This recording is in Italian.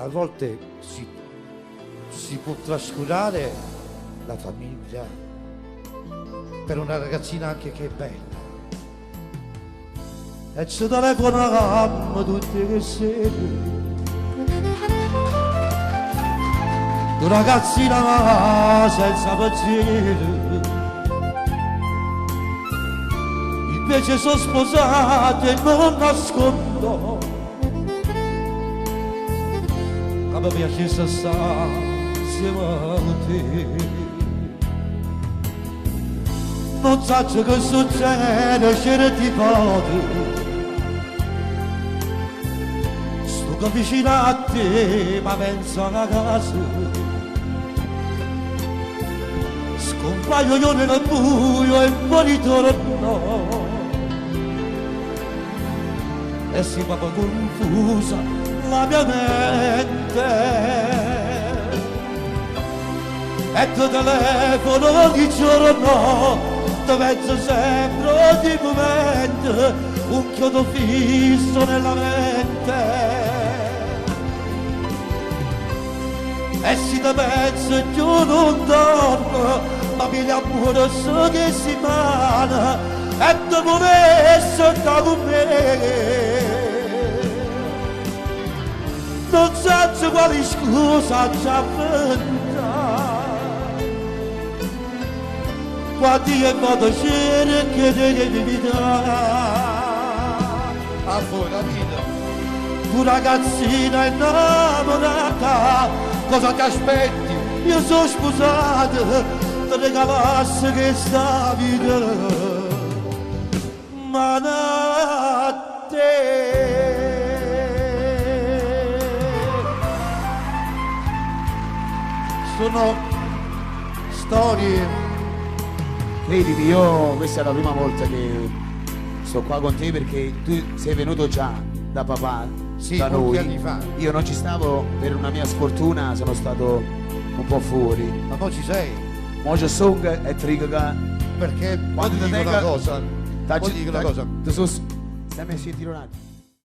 a volte si può trascurare la famiglia per una ragazzina anche che è bella. E ci telefonavamo tutte le sere, una ragazzina senza pensiero. Invece sono sposato e non nascondo che mi piace stare insieme a te. Non so che succede, certi cose sto vicino a te, ma penso a casa. Scompaio io nel buio e poi ritorno e si fa confusa la mia mente e ti telefono di giorno, ti penso sempre di momento, un chiodo fisso nella mente e se ti penso io non dormo, ma mi l'amore so che si mana e ti volesse stare con me. Non so quali scusa ci inventare, quanti e modo cerchi di vita a fuori la vita. Tu ragazzina innamorata, cosa ti aspetti? Io sono sposato, ti regalassi questa vita, ma a te. Sono storie. Credimi, io questa è la prima volta che sto qua con te perché tu sei venuto già da papà, Sì, da molti noi. anni fa. Io non ci stavo per una mia sfortuna, sono stato un po' fuori. Ma non ci sei? Mojo Song e Trigaga. Perché Quando ti ti dico una tenga- cosa, ti dico una cosa. Stai messi a tiro un attimo.